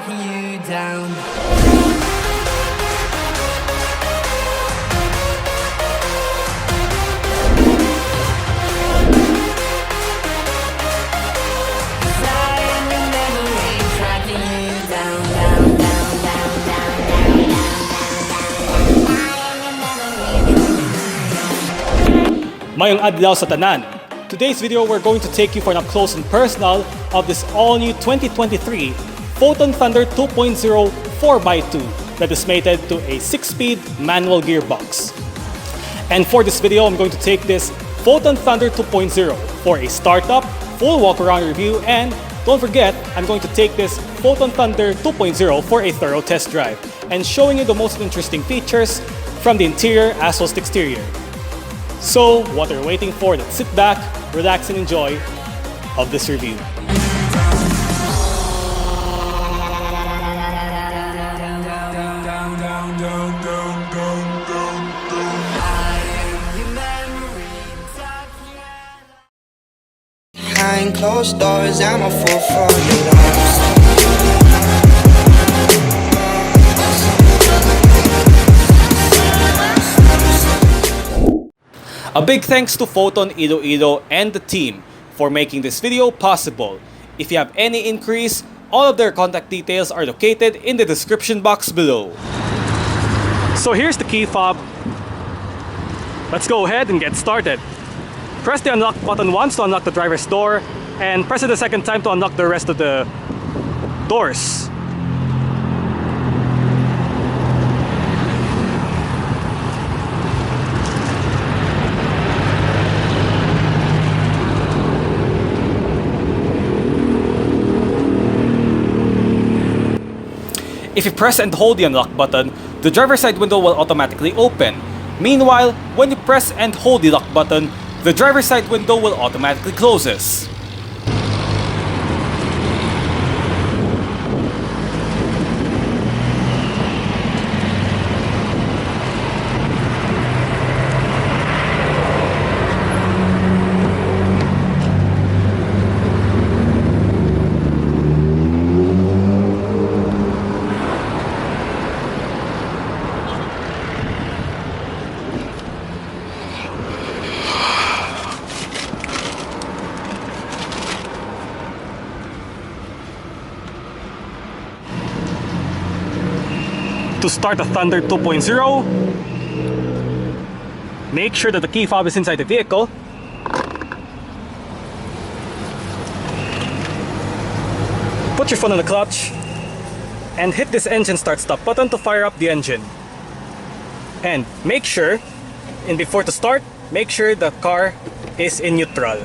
tracking you down. Maayung adlaw sa tanan. Today's video, we're going to take you for an up close and personal of this all-new 2023 Foton Thunder 2.0 4x2 that is mated to a 6-speed manual gearbox. And for this video, I'm going to take this Foton Thunder 2.0 for a startup, full walk-around review, and don't forget, I'm going to take this Foton Thunder 2.0 for a thorough test drive and showing you the most interesting features from the interior as well as the exterior. So, what are you waiting for? Let's sit back, relax, and enjoy of this review. Behind closed doors, I'm a fool for your loves. A big thanks to Foton Iloilo and the team for making this video possible. If you have any inquiries, all of their contact details are located in the description box below. So here's the key fob. Let's go ahead and get started. Press the unlock button once to unlock the driver's door and press it the second time to unlock the rest of the doors. If you press and hold the unlock button, the driver's side window will automatically open. Meanwhile, when you press and hold the lock button, the driver's side window will automatically closes. To start the Thunder 2.0, make sure that the key fob is inside the vehicle. Put your foot on the clutch and hit this engine start stop button to fire up the engine. And make sure, before to start, make sure the car is in neutral.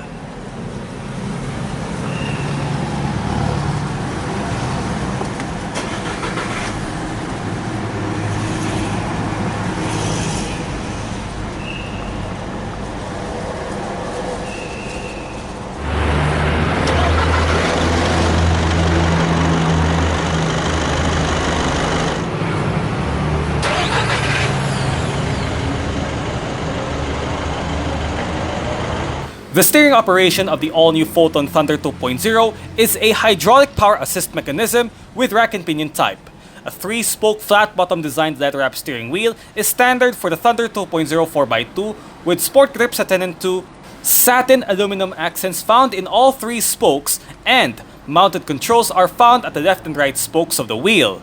The steering operation of the all-new Foton Thunder 2.0 is a hydraulic power assist mechanism with rack and pinion type. A 3-spoke flat-bottom designed leather-wrap steering wheel is standard for the Thunder 2.0 4x2 with sport grips at 10 and 2, satin aluminum accents found in all 3 spokes, and mounted controls are found at the left and right spokes of the wheel.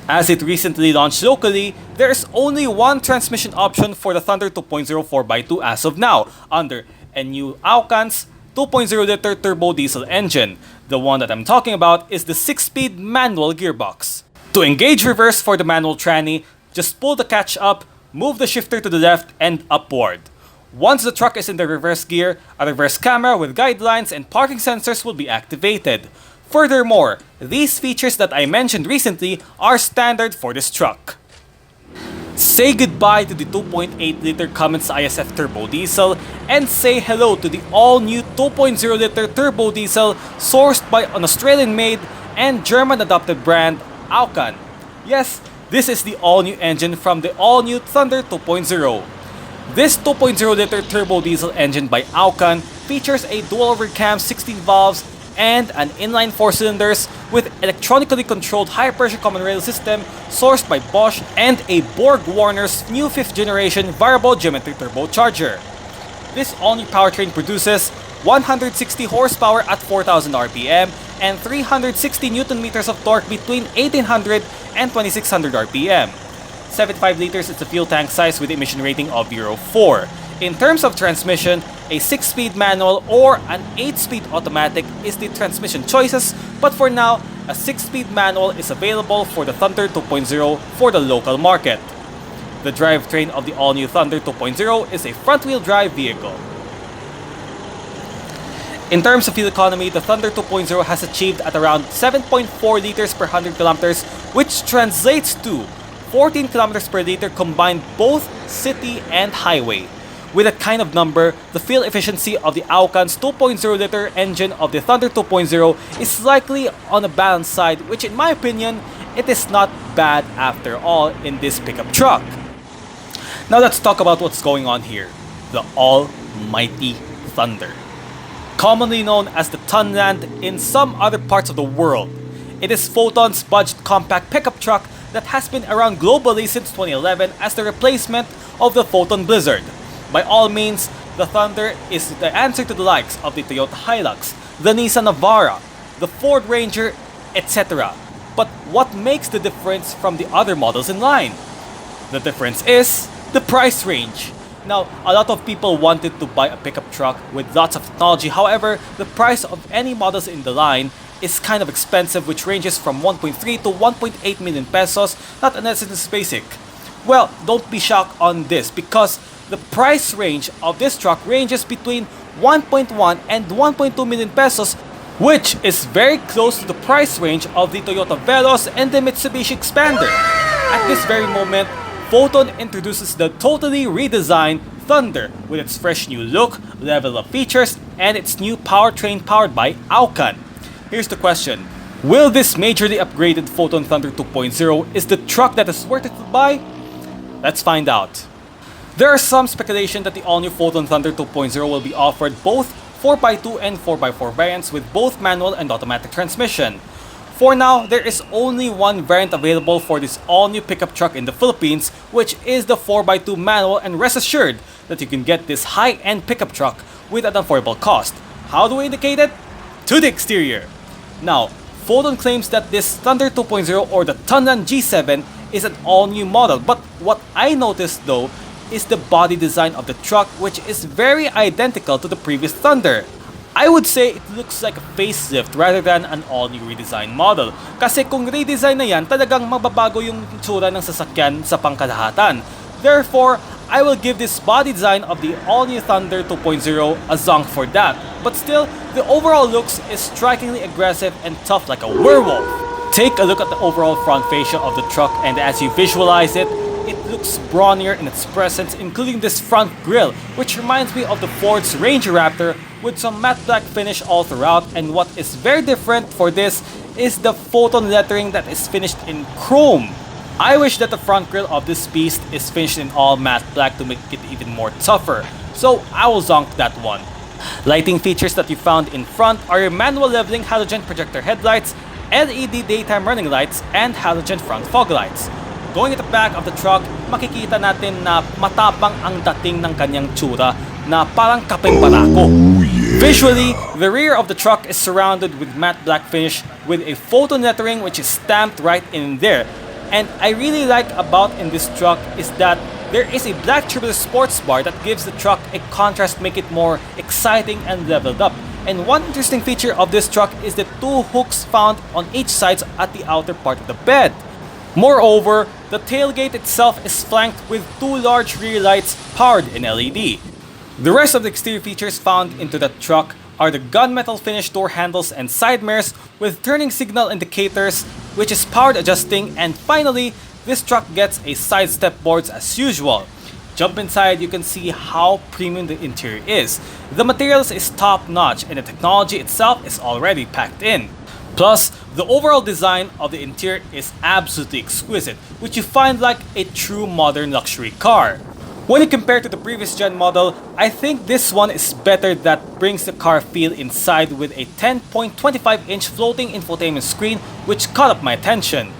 As it recently launched locally, there is only one transmission option for the Thunder 2.0 4x2 as of now, under inyo Aucan's 2.0-liter turbodiesel engine. The one that I'm talking about is the 6-speed manual gearbox. To engage reverse for the manual tranny, just pull the catch up, move the shifter to the left and upward. Once the truck is in the reverse gear, a reverse camera with guidelines and parking sensors will be activated. Furthermore, these features that I mentioned recently are standard for this truck. Say goodbye to the 2.8-liter Cummins ISF turbo diesel and say hello to the all-new 2.0-liter turbo diesel sourced by an Australian-made and German-adopted brand, Aucan. Yes, this is the all-new engine from the all-new Thunder 2.0. This 2.0-liter turbo diesel engine by Aucan features a dual overcam 16 valves and an inline 4 cylinders with electronically controlled high-pressure common rail system sourced by Bosch and a Borg-Warner's new 5th generation variable geometry turbocharger. This all-new powertrain produces 160 horsepower at 4,000 RPM and 360 Nm of torque between 1,800 and 2,600 RPM. 75 liters is the fuel tank size with emission rating of Euro 4. In terms of transmission, a 6-speed manual or an 8-speed automatic is the transmission choices, but for now, a 6-speed manual is available for the Thunder 2.0 for the local market. The drivetrain of the all-new Thunder 2.0 is a front-wheel drive vehicle. In terms of fuel economy, the Thunder 2.0 has achieved at around 7.4 liters per 100 kilometers, which translates to 14 kilometers per liter combined both city and highway. With that kind of number, the fuel efficiency of the Aucan's 2.0 liter engine of the Thunder 2.0 is likely on the balanced side, which in my opinion, it is not bad after all in this pickup truck. Now let's talk about what's going on here. The almighty Thunder. Commonly known as the Tunland in some other parts of the world. It is Foton's budget compact pickup truck that has been around globally since 2011 as the replacement of the Foton Blizzard. By all means, the Thunder is the answer to the likes of the Toyota Hilux, the Nissan Navara, the Ford Ranger, etc. But what makes the difference from the other models in line? The difference is the price range. Now, a lot of people wanted to buy a pickup truck with lots of technology. However, the price of any models in the line is kind of expensive, which ranges from 1.3 to 1.8 million pesos, not unless it is basic. Well, don't be shocked on this because the price range of this truck ranges between 1.1 and 1.2 million pesos, which is very close to the price range of the Toyota Veloz and the Mitsubishi Expander. At this very moment, Foton introduces the totally redesigned Thunder with its fresh new look, level of features, and its new powertrain powered by Aucan. Here's the question. Will this majorly upgraded Foton Thunder 2.0 is the truck that is worth it to buy? Let's find out. There are some speculation that the all-new Foton Thunder 2.0 will be offered both 4x2 and 4x4 variants with both manual and automatic transmission. For now, there is only one variant available for this all-new pickup truck in the Philippines, which is the 4x2 manual, and rest assured that you can get this high-end pickup truck with an affordable cost. How do we indicate it? To the exterior. Now, Foton claims that this Thunder 2.0 or the Tunland G7 is an all-new model, but what I noticed though is the body design of the truck, which is very identical to the previous Thunder. I would say it looks like a facelift rather than an all-new redesigned model. Kasi kung redesign na yan, talagang mababago yung tsura ng sasakyan sa pangkalahatan. Therefore, I will give this body design of the all-new Thunder 2.0 a zonk for that. But still, the overall looks is strikingly aggressive and tough like a werewolf. Take a look at the overall front fascia of the truck, and as you visualize it, it looks brawnier in its presence, including this front grille, which reminds me of the Ford's Ranger Raptor with some matte black finish all throughout. And what is very different for this is the Foton lettering that is finished in chrome. I wish that the front grille of this beast is finished in all matte black to make it even more tougher, so I will zonk that one. Lighting features that you found in front are your manual leveling halogen projector headlights, LED daytime running lights, and halogen front fog lights. Going at the back of the truck, makikita natin na matapang ang dating ng kanyang tsura na parang kapeng barako. Visually, the rear of the truck is surrounded with matte black finish with a Foton lettering which is stamped right in there. And I really like about in this truck is that there is a black tubular sports bar that gives the truck a contrast, make it more exciting and leveled up. And one interesting feature of this truck is the two hooks found on each side at the outer part of the bed. Moreover, the tailgate itself is flanked with two large rear lights powered in LED. The rest of the exterior features found into the truck are the gunmetal finished door handles and side mirrors with turning signal indicators, which is powered adjusting, and finally, this truck gets a side step boards as usual. Jump inside, you can see how premium the interior is. The materials is top notch and the technology itself is already packed in. Plus, the overall design of the interior is absolutely exquisite, which you find like a true modern luxury car. When you compare to the previous gen model, I think this one is better that brings the car feel inside with a 10.25-inch floating infotainment screen which caught up my attention.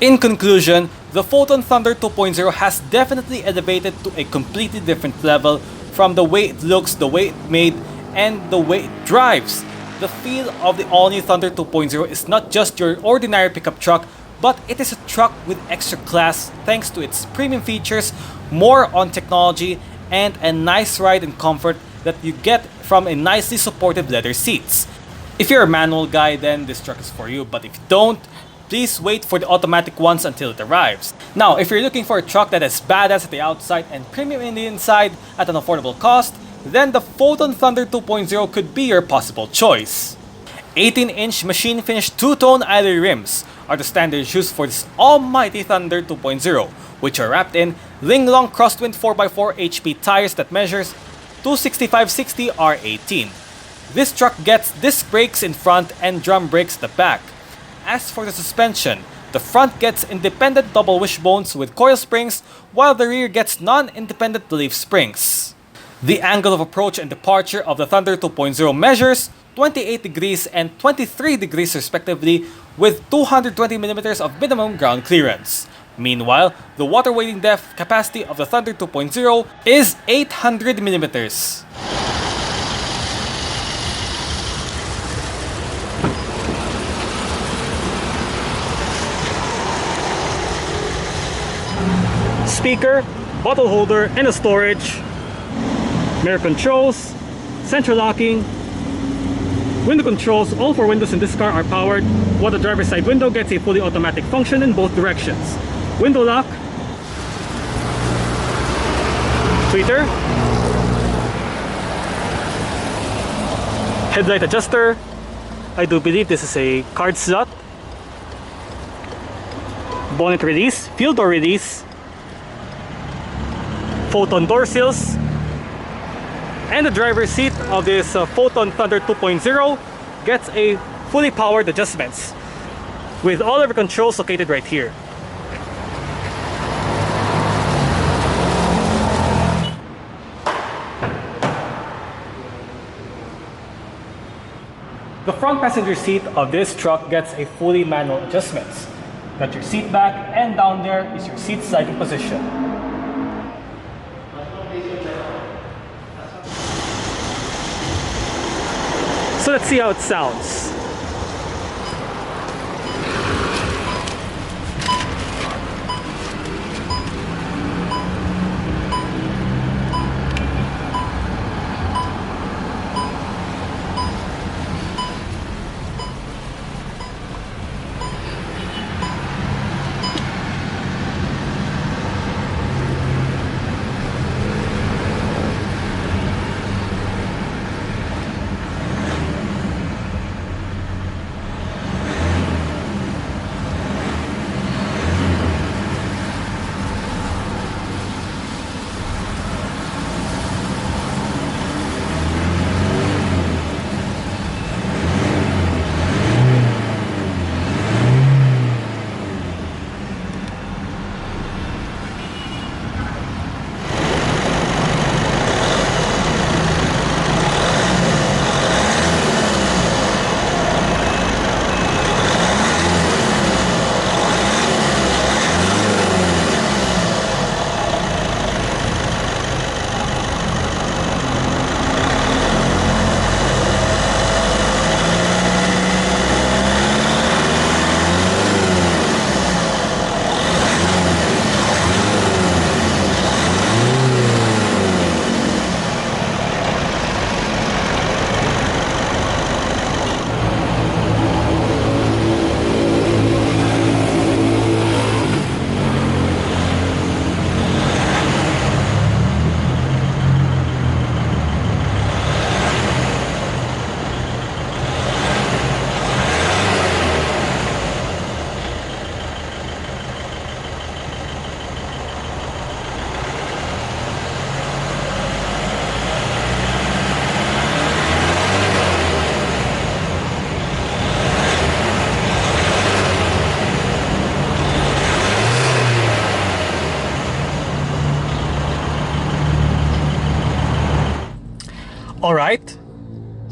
In conclusion, the Foton Thunder 2.0 has definitely elevated to a completely different level from the way it looks, the way it made, and the way it drives. The feel of the all-new Thunder 2.0 is not just your ordinary pickup truck, but it is a truck with extra class thanks to its premium features, more on technology, and a nice ride and comfort that you get from a nicely supported leather seats. If you're a manual guy, then this truck is for you, but if you don't, please wait for the automatic ones until it arrives. Now, if you're looking for a truck that is badass at the outside and premium in the inside at an affordable cost, then the Foton Thunder 2.0 could be your possible choice. 18-inch machine-finished two-tone alloy rims are the standards used for this almighty Thunder 2.0, which are wrapped in Linglong Crosswind 4x4 HP tires that measures 265/60 R18. This truck gets disc brakes in front and drum brakes at the back. As for the suspension, the front gets independent double wishbones with coil springs, while the rear gets non-independent leaf springs. The angle of approach and departure of the Thunder 2.0 measures 28 degrees and 23 degrees respectively, with 220mm of minimum ground clearance. Meanwhile, the water wading depth capacity of the Thunder 2.0 is 800mm. Speaker, bottle holder, and a storage, mirror controls, central locking, window controls. All four windows in this car are powered, while the driver's side window gets a fully automatic function in both directions. Window lock, tweeter, headlight adjuster. I do believe this is a card slot. Bonnet release, fuel door release, Foton door sills, and the driver's seat of this Foton Thunder 2.0 gets a fully powered adjustments with all of the controls located right here. The front passenger seat of this truck gets a fully manual adjustments. Got your seat back, and down there is your seat sliding position. So let's see how it sounds.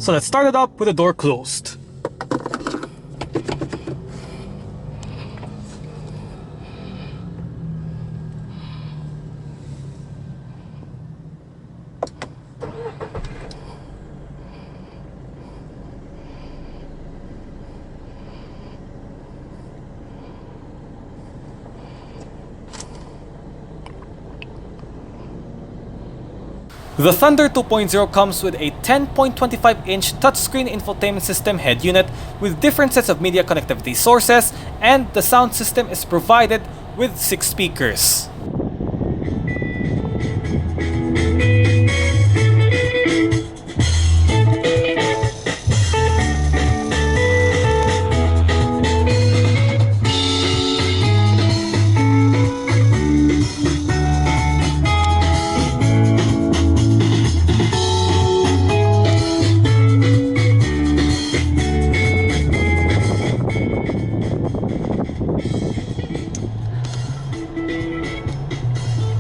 So let's start it up with the door closed. The Thunder 2.0 comes with a 10.25-inch touchscreen infotainment system head unit with different sets of media connectivity sources, and the sound system is provided with 6 speakers.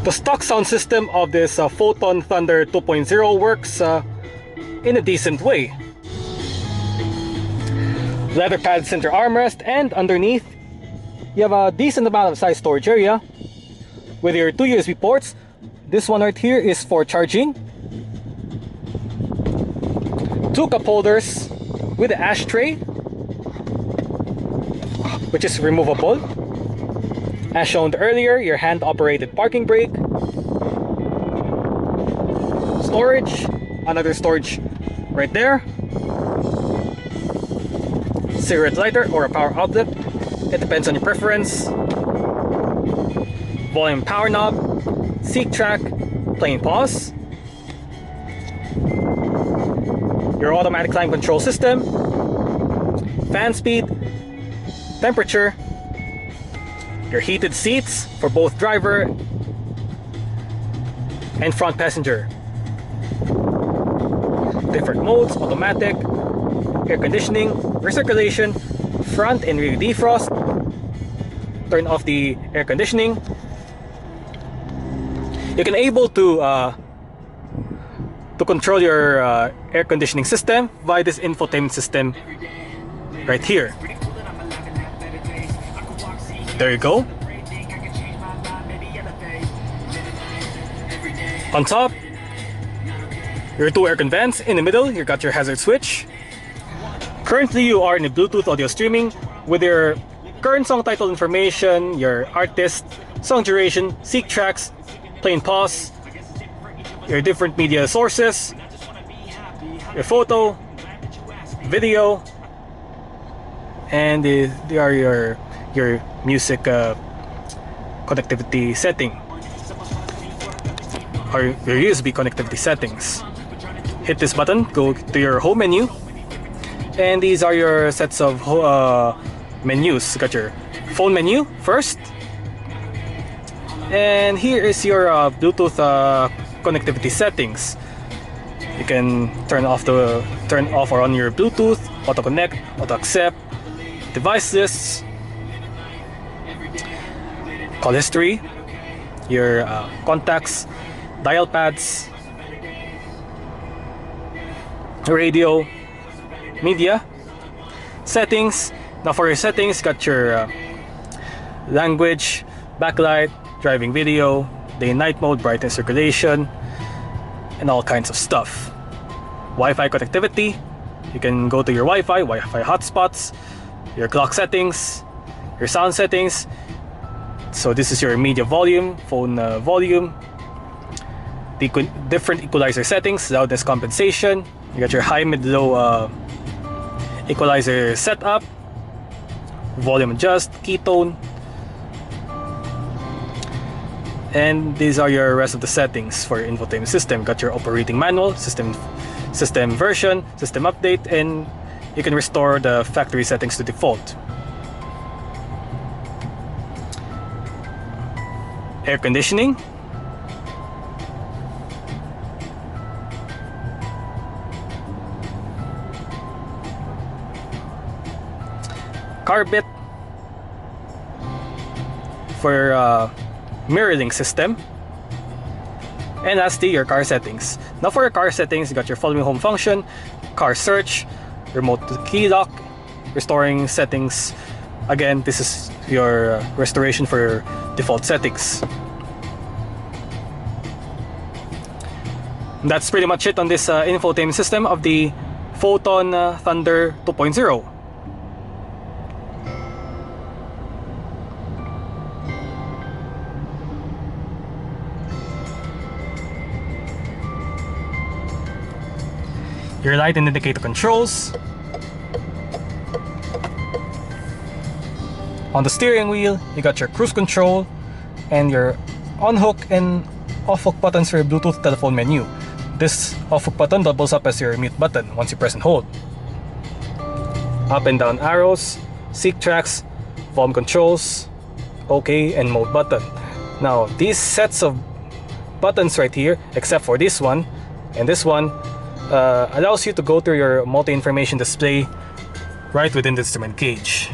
The stock sound system of this Foton Thunder 2.0 works in a decent way. Leather pad center armrest, and underneath you have a decent amount of size storage area with your 2 USB ports. This one right here is for charging. 2 cup holders with an ashtray, which is removable. As shown earlier, your hand-operated parking brake. Storage, another storage right there. Cigarette lighter or a power outlet, it depends on your preference. Volume power knob, seat track, play and pause. Your automatic climate control system, fan speed, temperature, your heated seats for both driver and front passenger. Different modes: automatic, air conditioning, recirculation, front and rear defrost. Turn off the air conditioning. You can able to control your air conditioning system via this infotainment system right here. There you go. On top, your 2 aircon vents. In the middle, you got your hazard switch. Currently, you are in a Bluetooth audio streaming with your current song title information, your artist, song duration, seek tracks, play and pause, your different media sources, your photo, video, and they are your music connectivity setting, or your USB connectivity settings. Hit this button, go to your home menu, and these are your sets of menus. You got your phone menu first, and here is your Bluetooth connectivity settings. You can turn off or on your Bluetooth, auto connect, auto accept, device lists, call history, your contacts, dial pads, radio, media, settings. Now for your settings, got your language, backlight, driving video, day and night mode, brightness, circulation, and all kinds of stuff. Wi-Fi connectivity, you can go to your Wi-Fi hotspots, your clock settings, your sound settings. So this is your media volume, phone volume, the different equalizer settings, loudness compensation. You got your high, mid, low equalizer setup, volume adjust, ketone, and these are your rest of the settings for your infotainment system. Got your operating manual, system version, system update, and you can restore the factory settings to default. Air conditioning, carpet for mirroring system, and lastly your car settings. Now for your car settings, you got your following home function, car search, remote key lock, restoring settings. Again, this is your restoration for your default settings. That's pretty much it on this infotainment system of the Foton Thunder 2.0. Your light and indicator controls. On the steering wheel, you got your cruise control and your on-hook and off-hook buttons for your Bluetooth telephone menu. This off-hook button doubles up as your mute button once you press and hold. Up and down arrows, seek tracks, volume controls, OK, and mode button. Now, these sets of buttons right here, except for this one and this one, allows you to go through your multi-information display right within the instrument gauge.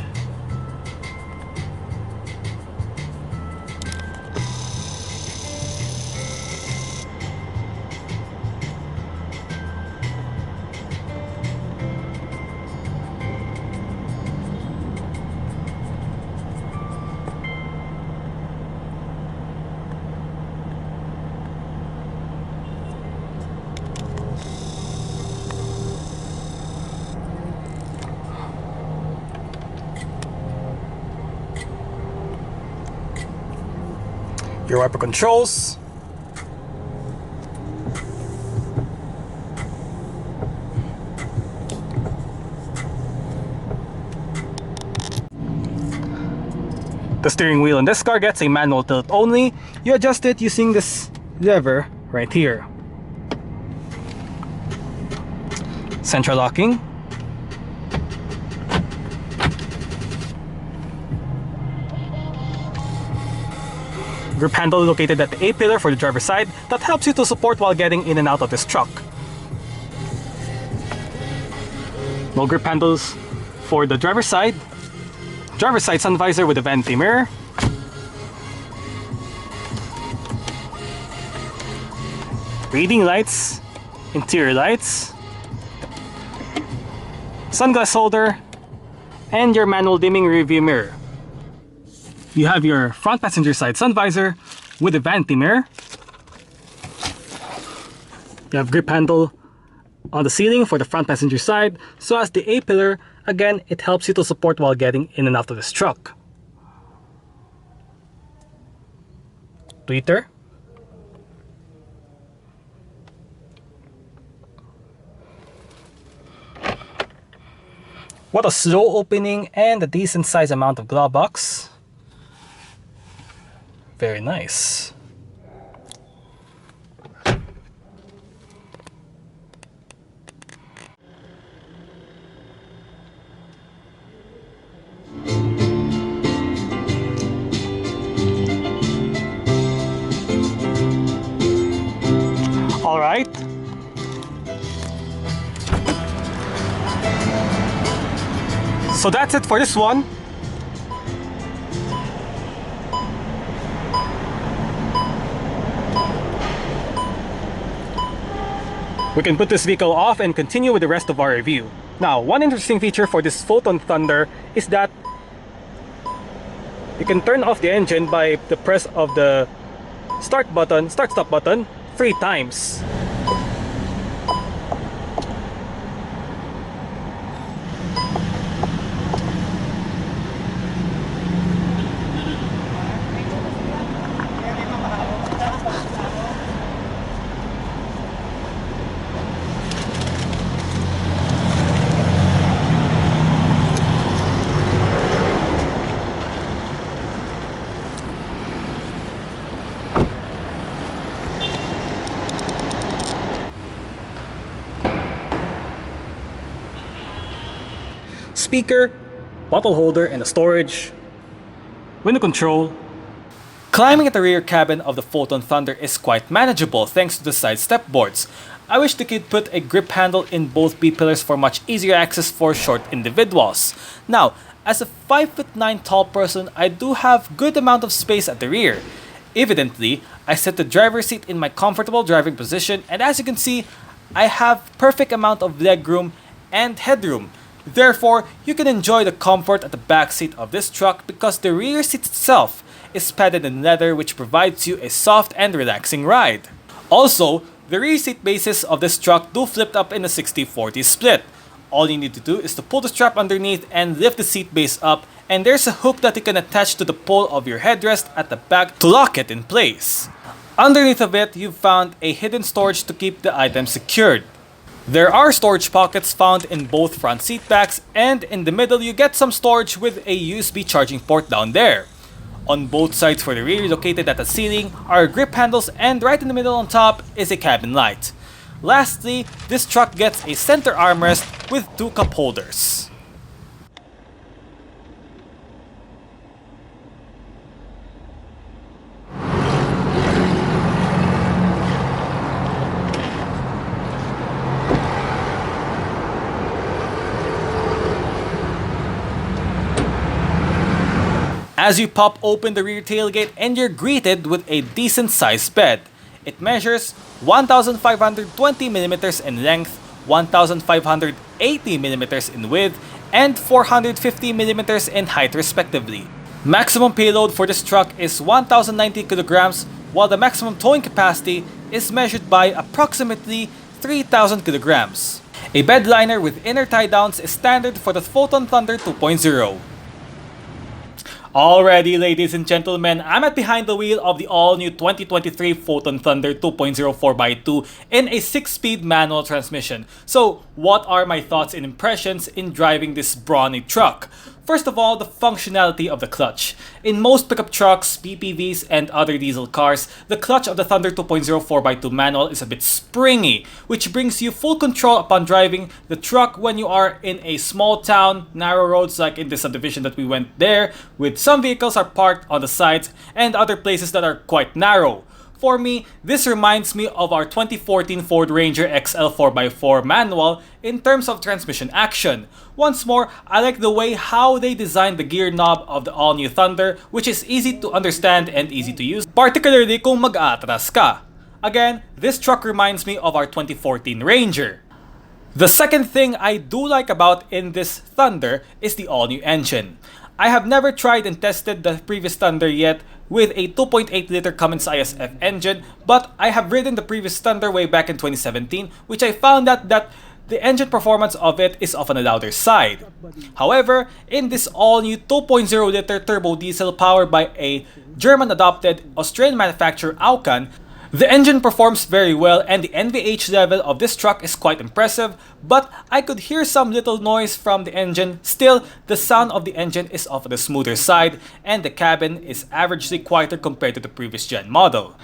Your wiper controls, the steering wheel in this car gets a manual tilt only. You adjust it using this lever right here. Central locking. Grip handle located at the A-pillar for the driver's side that helps you to support while getting in and out of this truck. No grip handles for the driver's side. Driver's side sun visor with a vanity mirror. Reading lights, interior lights, sunglass holder, and your manual dimming rearview mirror. You have your front passenger side sun visor with a vanity mirror. You have grip handle on the ceiling for the front passenger side, so as the A-pillar, again, it helps you to support while getting in and out of this truck. Tweeter. What a slow opening and a decent size amount of glove box. Very nice. All right. So that's it for this one. We can put this vehicle off and continue with the rest of our review. Now, one interesting feature for this Foton Thunder is that you can turn off the engine by the press of the start stop button 3 times. Speaker, bottle holder, and a storage, window control. Climbing at the rear cabin of the Foton Thunder is quite manageable thanks to the side step boards. I wish they could put a grip handle in both B-pillars for much easier access for short individuals. Now, as a 5'9" tall person, I do have good amount of space at the rear. Evidently, I set the driver's seat in my comfortable driving position, and as you can see, I have perfect amount of legroom and headroom. Therefore, you can enjoy the comfort at the back seat of this truck because the rear seat itself is padded in leather, which provides you a soft and relaxing ride. Also, the rear seat bases of this truck do flip up in a 60-40 split. All you need to do is to pull the strap underneath and lift the seat base up, and there's a hook that you can attach to the pole of your headrest at the back to lock it in place. Underneath of it, you've found a hidden storage to keep the items secured. There are storage pockets found in both front seat backs, and in the middle you get some storage with a USB charging port down there. On both sides for the rear, located at the ceiling, are grip handles, and right in the middle on top is a cabin light. Lastly, this truck gets a center armrest with 2 cup holders. As you pop open the rear tailgate and you're greeted with a decent sized bed. It measures 1,520mm in length, 1,580mm in width, and 450mm in height respectively. Maximum payload for this truck is 1,090 kilograms, while the maximum towing capacity is measured by approximately 3,000 kilograms. A bed liner with inner tie downs is standard for the Foton Thunder 2.0. Alrighty, ladies and gentlemen, I'm at behind the wheel of the all-new 2023 Foton Thunder 2.0 4x2 in a 6-speed manual transmission. So, what are my thoughts and impressions in driving this brawny truck? First of all, the functionality of the clutch. In most pickup trucks, PPVs, and other diesel cars, the clutch of the Thunder 2.0 4x2 manual is a bit springy, which brings you full control upon driving the truck when you are in a small town, narrow roads like in the subdivision that we went there, with some vehicles are parked on the sides and other places that are quite narrow. For me, this reminds me of our 2014 Ford Ranger XL 4x4 manual in terms of transmission action. Once more, I like the way how they designed the gear knob of the all-new Thunder, which is easy to understand and easy to use, particularly kung mag-aatras ka. Again, this truck reminds me of our 2014 Ranger. The second thing I do like about in this Thunder is the all-new engine. I have never tried and tested the previous Thunder yet with a 2.8-liter Cummins ISF engine, but I have ridden the previous Thunder way back in 2017, which I found that the engine performance of it is on the louder side. However, in this all-new 2.0-liter turbodiesel powered by a German-adopted Australian manufacturer Aucan, the engine performs very well and the NVH level of this truck is quite impressive, but I could hear some little noise from the engine. Still, the sound of the engine is of the smoother side and the cabin is averagely quieter compared to the previous gen model.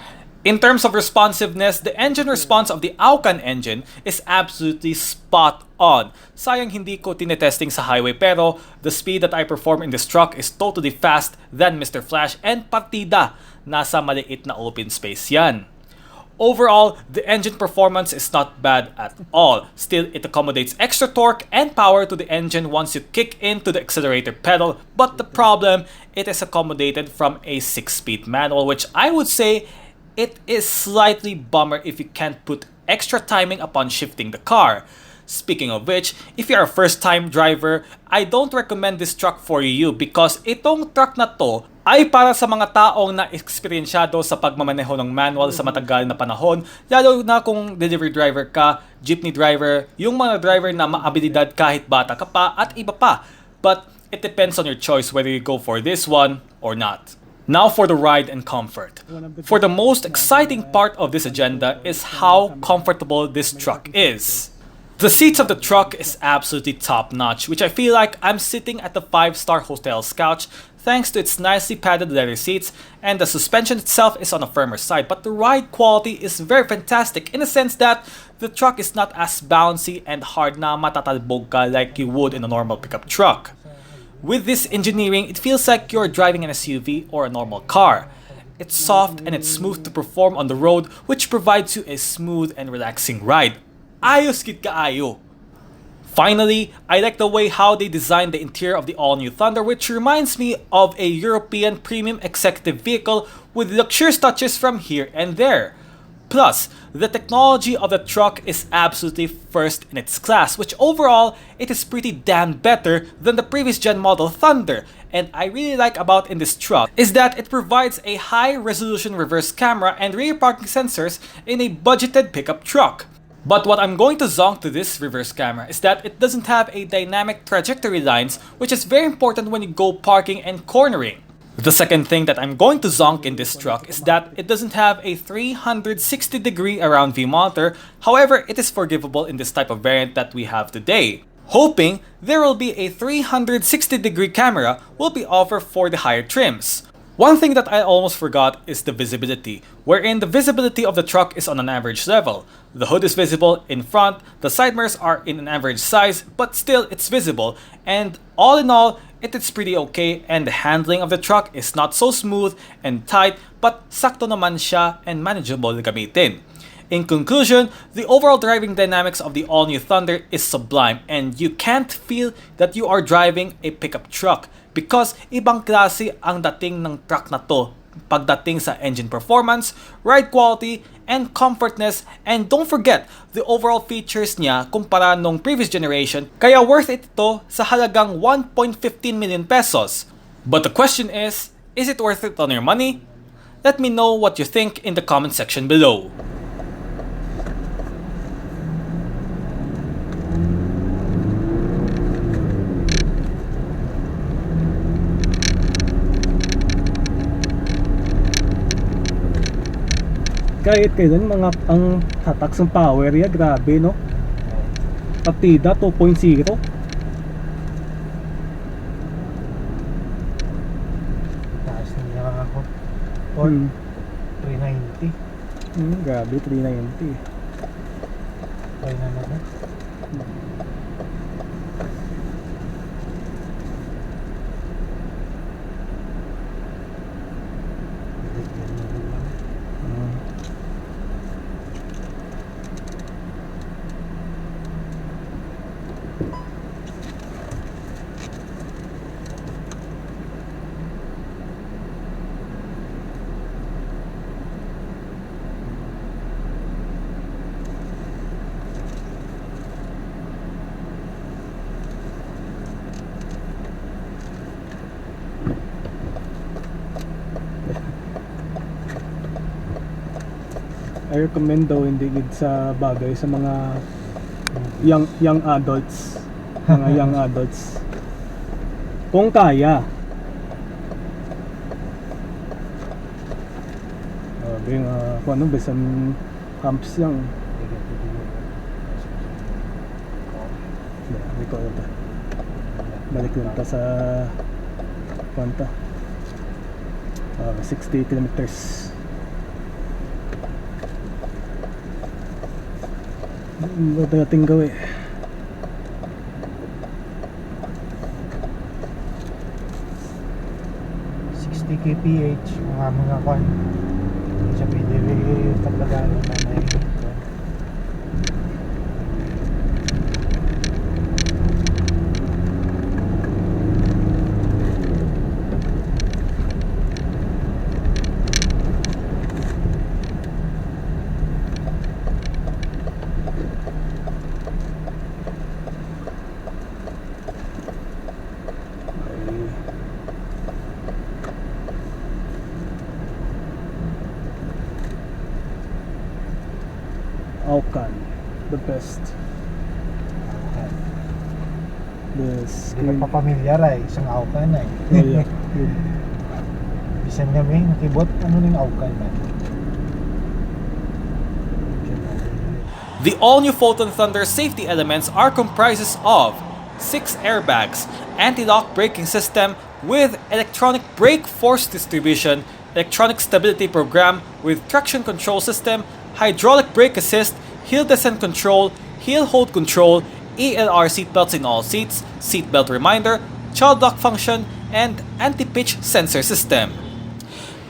In terms of responsiveness, the engine response of the Aucan engine is absolutely spot on. Sayang hindi ko tinetesting sa highway pero the speed that I perform in this truck is totally fast than Mr. Flash and partida. Nasa maliit na open space yan. Overall, the engine performance is not bad at all. Still, it accommodates extra torque and power to the engine once you kick into the accelerator pedal. But the problem, it is accommodated from a 6-speed manual, which I would say it is slightly bummer if you can't put extra timing upon shifting the car. Speaking of which, if you're a first-time driver, I don't recommend this truck for you because itong truck na to ay para sa mga taong na-eksperyensyado sa pagmamaneho ng manual sa matagal na panahon, lalo na kung delivery driver ka, jeepney driver, yung mga driver na maabilidad kahit bata ka pa at iba pa. But it depends on your choice whether you go for this one or not. Now for the ride and comfort. For the most exciting part of this agenda is how comfortable this truck is. The seats of the truck is absolutely top-notch, which I feel like I'm sitting at the 5-star hotel's couch thanks to its nicely padded leather seats, and the suspension itself is on a firmer side, but the ride quality is very fantastic in the sense that the truck is not as bouncy and hard na matatalbog ka like you would in a normal pickup truck. With this engineering, it feels like you're driving an SUV or a normal car. It's soft and it's smooth to perform on the road, which provides you a smooth and relaxing ride. Ayos gid kaayo. Finally, I like the way how they designed the interior of the all-new Thunder, which reminds me of a European premium executive vehicle with luxurious touches from here and there. Plus, the technology of the truck is absolutely first in its class, which overall, it is pretty damn better than the previous gen model Thunder. And I really like about in this truck is that it provides a high resolution reverse camera and rear parking sensors in a budgeted pickup truck. But what I'm going to zonk to this reverse camera is that it doesn't have a dynamic trajectory lines, which is very important when you go parking and cornering. The second thing that I'm going to zonk in this truck is that it doesn't have a 360 degree around view monitor, however it is forgivable in this type of variant that we have today. Hoping there will be a 360 degree camera will be offered for the higher trims. One thing that I almost forgot is the visibility, wherein the visibility of the truck is on an average level. The hood is visible in front, the side mirrors are in an average size, but still it's visible, and all in all, it is pretty okay, and the handling of the truck is not so smooth and tight, but sakto naman siya and manageable gamitin. In conclusion, the overall driving dynamics of the all-new Thunder is sublime, and you can't feel that you are driving a pickup truck because ibang klase ang dating ng truck na to pagdating sa engine performance, ride quality, and comfortness, and don't forget the overall features niya kumpara nung previous generation, kaya worth it ito sa halagang 1.15 million pesos. But the question is it worth it on your money? Let me know what you think in the comment section below. Kahit kailan mga ang hatak ng power ya, grabe no. Partida 2.0. Taas na ako. Or 390. Grabe 390. Kaya na naman. I recommend daw hindi gid sa bagay sa mga young adults. Mga young adults. Kung kaya. Sabi nga, kung ano, besang camps yang. Hindi ko ito. Balik lang ta sa kwanta. 60 kilometers. Ito natin gawin. 60 kph mga kwan. Siya pwede paglagaan na may Aucan, the best. Yes. Hindi ka pa pamilyar ay isang Aucan ay. Yeah. Bisan kami nakibot ano ning Aucan man. The all-new Foton Thunder safety elements are comprises of 6 airbags, anti-lock braking system with electronic brake force distribution, electronic stability program with traction control system, hydraulic brake assist, hill descent control, hill hold control, ELR seatbelts in all seats, seatbelt reminder, child lock function, and anti-pitch sensor system.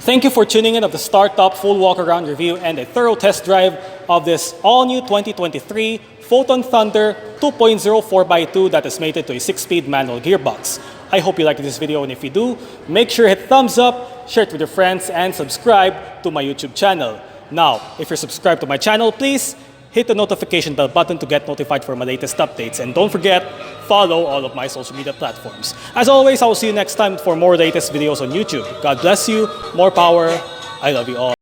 Thank you for tuning in of the Startup full walk-around review and a thorough test drive of this all-new 2023 Foton Thunder 2.0 4x2 that is mated to a 6-speed manual gearbox. I hope you liked this video, and if you do, make sure to hit thumbs up, share it with your friends, and subscribe to my YouTube channel. Now, if you're subscribed to my channel, please hit the notification bell button to get notified for my latest updates. And don't forget, follow all of my social media platforms. As always, I will see you next time for more latest videos on YouTube. God bless you, more power, I love you all.